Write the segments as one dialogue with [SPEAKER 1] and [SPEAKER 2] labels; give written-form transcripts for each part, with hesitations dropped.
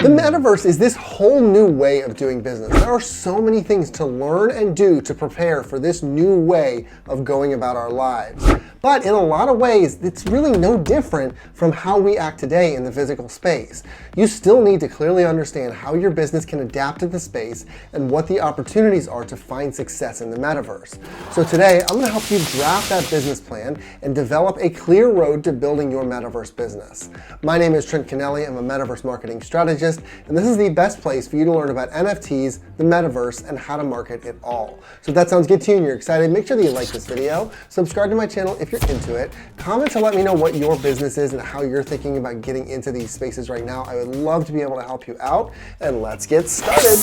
[SPEAKER 1] The metaverse is this whole new way of doing business. There are so many things to learn and do to prepare for this new way of going about our lives. But in a lot of ways, it's really no different from how we act today in the physical space. You still need to clearly understand how your business can adapt to the space and what the opportunities are to find success in the metaverse. So today, I'm going to help you draft that business plan and develop a clear road to building your metaverse business. My name is Trent Kennelly. I'm a metaverse marketing strategist, and this is the best place for you to learn about NFTs, the metaverse, and how to market it all. So if that sounds good to you and you're excited, make sure that you like this video, subscribe to my channel if you're into it, comment to let me know what your business is and how you're thinking about getting into these spaces right now. I would love to be able to help you out, and let's get started.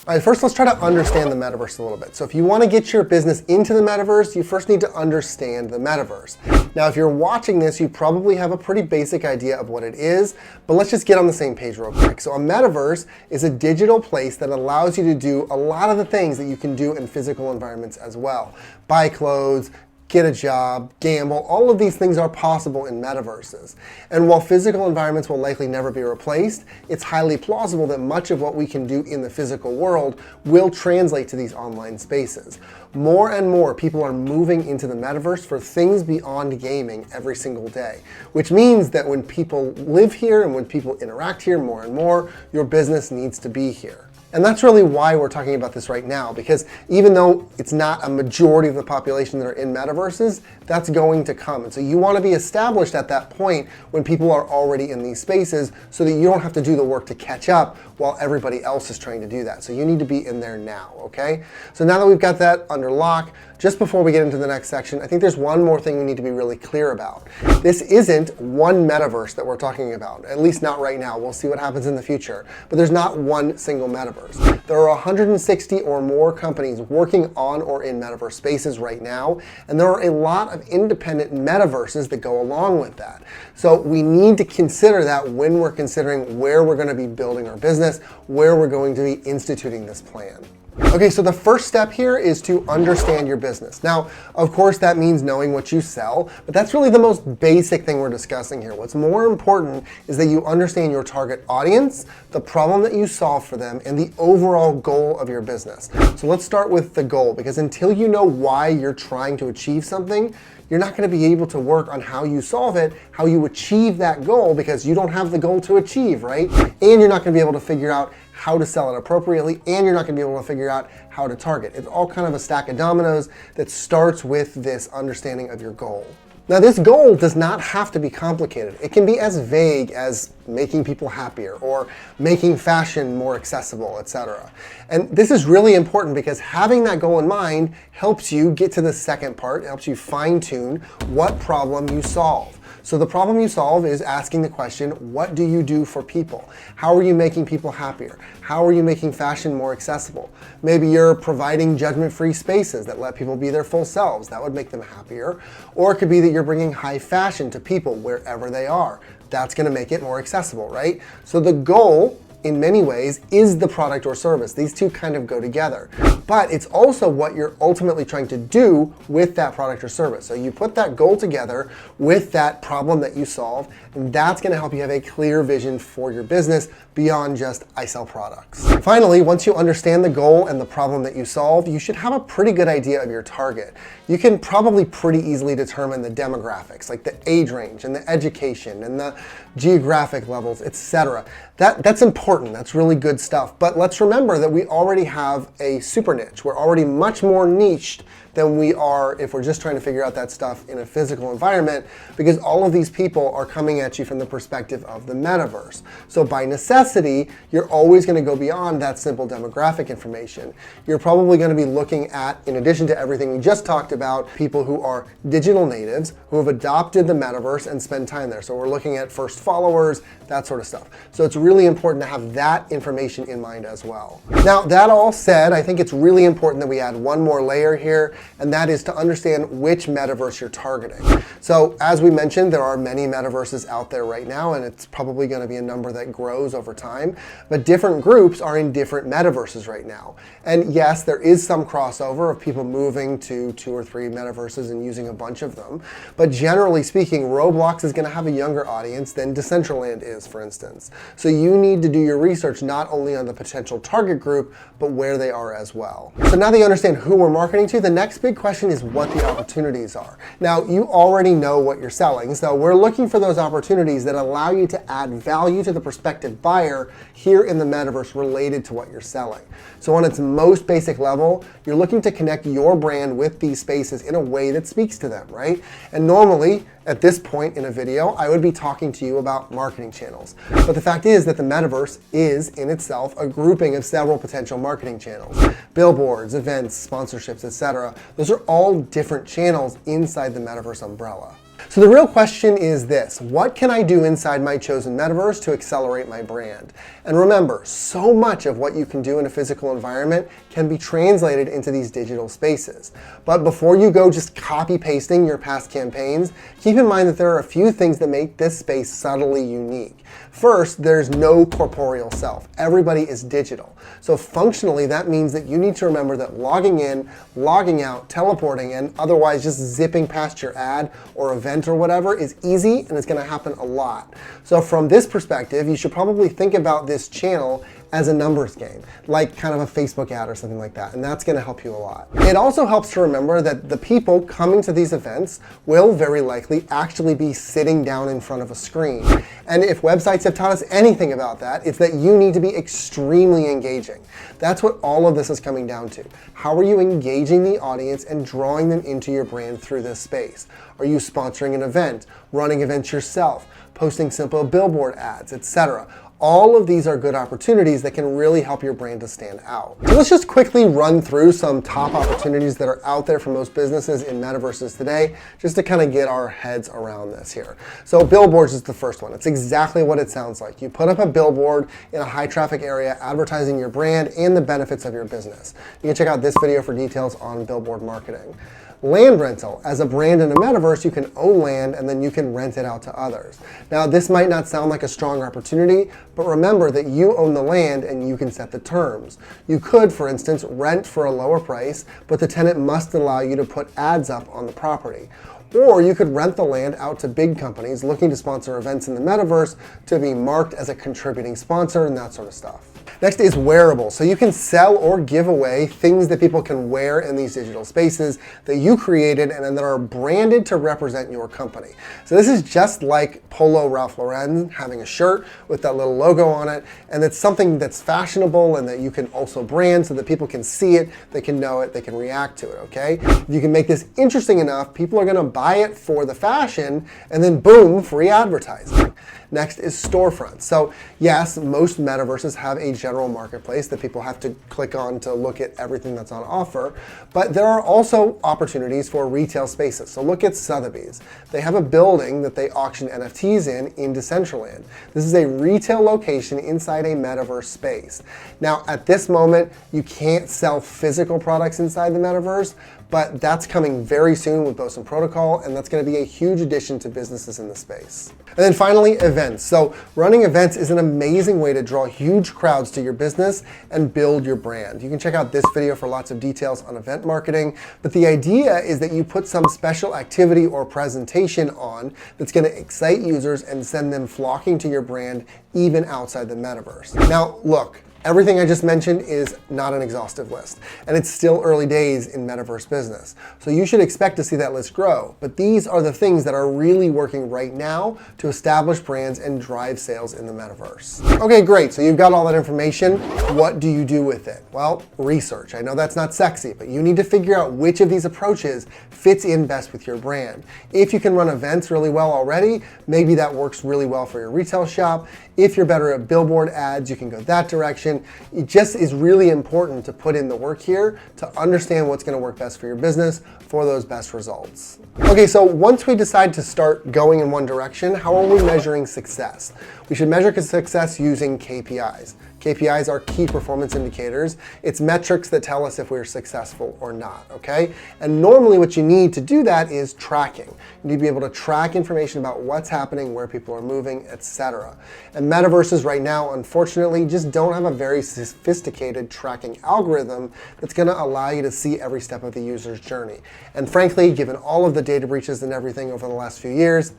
[SPEAKER 1] All right, first let's try to understand the metaverse a little bit. So if you want to get your business into the metaverse, you first need to understand the metaverse. Now, if you're watching this, you probably have a pretty basic idea of what it is, but let's just get on the same page real quick. So a metaverse is a digital place that allows you to do a lot of the things that you can do in physical environments as well. Buy clothes, get a job, gamble, all of these things are possible in metaverses. And while physical environments will likely never be replaced, it's highly plausible that much of what we can do in the physical world will translate to these online spaces. More and more people are moving into the metaverse for things beyond gaming every single day, which means that when people live here and when people interact here more and more, your business needs to be here. And that's really why we're talking about this right now, because even though it's not a majority of the population that are in metaverses, that's going to come. And so you want to be established at that point when people are already in these spaces so that you don't have to do the work to catch up while everybody else is trying to do that. So you need to be in there now, okay? So now that we've got that under lock, just before we get into the next section, I think there's one more thing we need to be really clear about. This isn't one metaverse that we're talking about, at least not right now. We'll see what happens in the future, but there's not one single metaverse. There are 160 or more companies working on or in metaverse spaces right now, and there are a lot of independent metaverses that go along with that. So we need to consider that when we're considering where we're going to be building our business, where we're going to be instituting this plan. Okay, so the first step here is to understand your business. Now, of course, that means knowing what you sell, but that's really the most basic thing we're discussing here. What's more important is that you understand your target audience, the problem that you solve for them, and the overall goal of your business. So let's start with the goal, because until you know why you're trying to achieve something, you're not going to be able to work on how you solve it, how you achieve that goal, because you don't have the goal to achieve, right? And you're not going to be able to figure out how to sell it appropriately, and you're not going to be able to figure out how to target. It's all kind of a stack of dominoes that starts with this understanding of your goal. Now, this goal does not have to be complicated. It can be as vague as making people happier or making fashion more accessible, etc. And this is really important because having that goal in mind helps you get to the second part. It helps you fine-tune what problem you solve. So the problem you solve is asking the question, what do you do for people? How are you making people happier? How are you making fashion more accessible? Maybe you're providing judgment-free spaces that let people be their full selves. That would make them happier. Or it could be that you're bringing high fashion to people wherever they are. That's going to make it more accessible, right? So the goal, in many ways, is the product or service. These two kind of go together. But it's also what you're ultimately trying to do with that product or service. So you put that goal together with that problem that you solve, and that's going to help you have a clear vision for your business beyond just I sell products. Finally, once you understand the goal and the problem that you solve, you should have a pretty good idea of your target. You can probably pretty easily determine the demographics, like the age range and the education and the geographic levels, etc. That's important. That's really good stuff. But let's remember that we already have a super niche. We're already much more niched than we are if we're just trying to figure out that stuff in a physical environment, because all of these people are coming at you from the perspective of the metaverse. So by necessity, you're always going to go beyond that simple demographic information. You're probably going to be looking at, in addition to everything we just talked about, people who are digital natives who have adopted the metaverse and spend time there. So we're looking at first followers, that sort of stuff. So it's really important to have that information in mind as well. Now, that all said, I think it's really really important that we add one more layer here, and that is to understand which metaverse you're targeting. So as we mentioned, there are many metaverses out there right now, and it's probably going to be a number that grows over time, but different groups are in different metaverses right now. And yes, there is some crossover of people moving to 2 or 3 metaverses and using a bunch of them, but generally speaking, Roblox is going to have a younger audience than Decentraland is, for instance. So you need to do your research not only on the potential target group, but where they are as well. So now that you understand who we're marketing to, the next big question is what the opportunities are. Now, you already know what you're selling, so we're looking for those opportunities that allow you to add value to the prospective buyer here in the metaverse related to what you're selling. So on its most basic level, you're looking to connect your brand with these spaces in a way that speaks to them, right? And normally, at this point in a video, I would be talking to you about marketing channels. But the fact is that the metaverse is in itself a grouping of several potential marketing channels. Billboards, events, sponsorships, etc. Those are all different channels inside the metaverse umbrella. So the real question is this: what can I do inside my chosen metaverse to accelerate my brand? And remember, so much of what you can do in a physical environment can be translated into these digital spaces. But before you go just copy pasting your past campaigns, keep in mind that there are a few things that make this space subtly unique. First, there's no corporeal self. Everybody is digital. So functionally, that means that you need to remember that logging in, logging out, teleporting, and otherwise just zipping past your ad or event or whatever is easy, and it's going to happen a lot. So from this perspective, you should probably think about this channel as a numbers game, like kind of a Facebook ad or something like that, and that's going to help you a lot. It also helps to remember that the people coming to these events will very likely actually be sitting down in front of a screen. And if websites have taught us anything about that, it's that you need to be extremely engaging. That's what all of this is coming down to. How are you engaging the audience and drawing them into your brand through this space? Are you sponsoring an event, running events yourself, posting simple billboard ads, etc.? All of these are good opportunities that can really help your brand to stand out. So let's just quickly run through some top opportunities that are out there for most businesses in metaverses today, just to kind of get our heads around this here. So billboards is the first one. It's exactly what it sounds like. You put up a billboard in a high traffic area advertising your brand and the benefits of your business. You can check out this video for details on billboard marketing. Land rental. As a brand in a metaverse, you can own land and then you can rent it out to others. Now, this might not sound like a strong opportunity, but remember that you own the land and you can set the terms. You could, for instance, rent for a lower price, but the tenant must allow you to put ads up on the property. Or you could rent the land out to big companies looking to sponsor events in the metaverse to be marked as a contributing sponsor and that sort of stuff. Next is wearables. So you can sell or give away things that people can wear in these digital spaces that you created and that are branded to represent your company. So this is just like Polo Ralph Lauren having a shirt with that little logo on it, and it's something that's fashionable and that you can also brand so that people can see it, they can know it, they can react to it, okay? If you can make this interesting enough, people are gonna buy it for the fashion, and then boom, free advertising. Next is storefronts. So yes, most metaverses have a general marketplace that people have to click on to look at everything that's on offer, but there are also opportunities for retail spaces. So look at Sotheby's. They have a building that they auction NFTs in Decentraland. This is a retail location inside a metaverse space. Now, at this moment, you can't sell physical products inside the metaverse, but that's coming very soon with Boson Protocol, and that's going to be a huge addition to businesses in the space. And then finally, events. So running events is an amazing way to draw huge crowds to your business and build your brand. You can check out this video for lots of details on event marketing, but the idea is that you put some special activity or presentation on that's going to excite users and send them flocking to your brand even outside the metaverse. Now, look, everything I just mentioned is not an exhaustive list, and it's still early days in metaverse business. So you should expect to see that list grow, but these are the things that are really working right now to establish brands and drive sales in the metaverse. Okay, great, so you've got all that information. What do you do with it? Well, research. I know that's not sexy, but you need to figure out which of these approaches fits in best with your brand. If you can run events really well already, maybe that works really well for your retail shop. If you're better at billboard ads, you can go that direction. It just is really important to put in the work here to understand what's going to work best for your business for those best results. Okay, so once we decide to start going in one direction, how are we measuring success? We should measure success using KPIs. KPIs are key performance indicators. It's metrics that tell us if we're successful or not, okay? And normally what you need to do that is tracking. You need to be able to track information about what's happening, where people are moving, etc. And metaverses right now, unfortunately, just don't have a very sophisticated tracking algorithm that's going to allow you to see every step of the user's journey. And frankly, given all of the data breaches and everything over the last few years,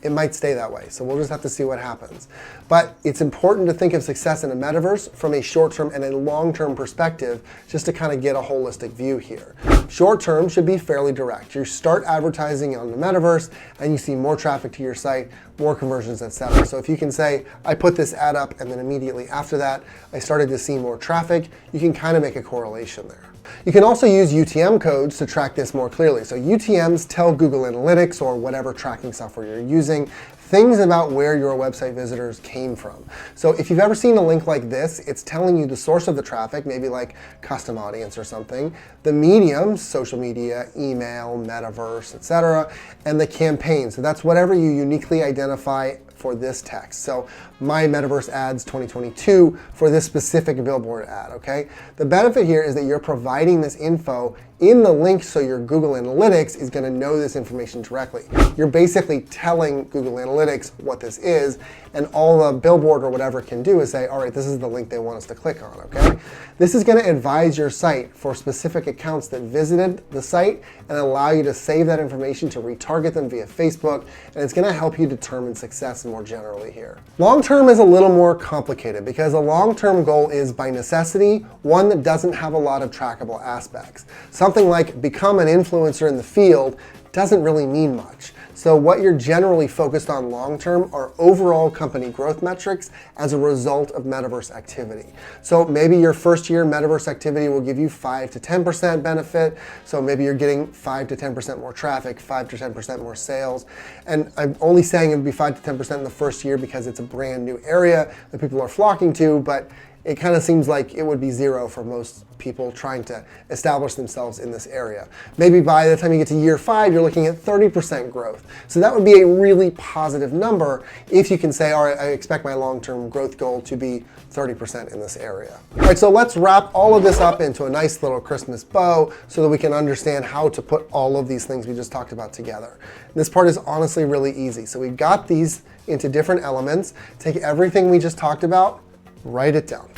[SPEAKER 1] it might stay that way. So we'll just have to see what happens. But it's important to think of success in a metaverse from a short-term and a long-term perspective, just to kind of get a holistic view here. Short-term should be fairly direct. You start advertising on the metaverse and you see more traffic to your site, more conversions, etc. So if you can say, I put this ad up and then immediately after that, I started to see more traffic, you can kind of make a correlation there. You can also use UTM codes to track this more clearly. So UTMs tell Google Analytics or whatever tracking software you're using things about where your website visitors came from. So if you've ever seen a link like this, it's telling you the source of the traffic, maybe like custom audience or something, the medium, social media, email, metaverse, etc., and the campaign. So that's whatever you uniquely identify for this text. So my metaverse ads 2022 for this specific billboard ad, okay? The benefit here is that you're providing this info in the link so your Google Analytics is going to know this information directly. You're basically telling Google Analytics what this is, and all the billboard or whatever can do is say, all right, this is the link they want us to click on, okay? This is going to advise your site for specific accounts that visited the site and allow you to save that information to retarget them via Facebook, and it's going to help you determine success more generally here. Long-term is a little more complicated because a long-term goal is by necessity one that doesn't have a lot of trackable aspects. Something like become an influencer in the field doesn't really mean much. So what you're generally focused on long-term are overall company growth metrics as a result of metaverse activity. So maybe your first year metaverse activity will give you 5 to 10% benefit. So maybe you're getting 5 to 10% more traffic, 5 to 10% more sales. And I'm only saying it would be 5 to 10% in the first year because it's a brand new area that people are flocking to, but it kind of seems like it would be zero for most people trying to establish themselves in this area. Maybe by the time you get to year 5, you're looking at 30% growth. So that would be a really positive number if you can say, all right, I expect my long-term growth goal to be 30% in this area. All right, so let's wrap all of this up into a nice little Christmas bow so that we can understand how to put all of these things we just talked about together. This part is honestly really easy. So we've got these into different elements. Take everything we just talked about, write it down.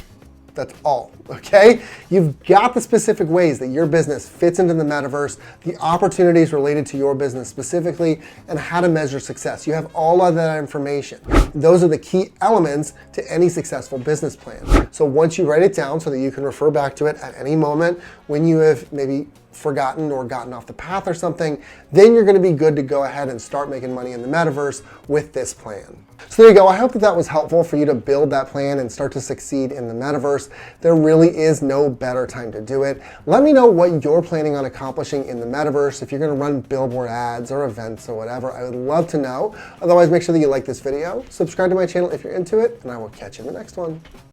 [SPEAKER 1] That's all, okay? You've got the specific ways that your business fits into the metaverse, the opportunities related to your business specifically, and how to measure success. You have all of that information. Those are the key elements to any successful business plan. So once you write it down so that you can refer back to it at any moment when you have maybe forgotten or gotten off the path or something, then you're going to be good to go ahead and start making money in the metaverse with this plan. So there you go. I hope that that was helpful for you to build that plan and start to succeed in the metaverse. There really is no better time to do it. Let me know what you're planning on accomplishing in the metaverse. If you're going to run billboard ads or events or whatever, I would love to know. Otherwise, make sure that you like this video, subscribe to my channel if you're into it, and I will catch you in the next one.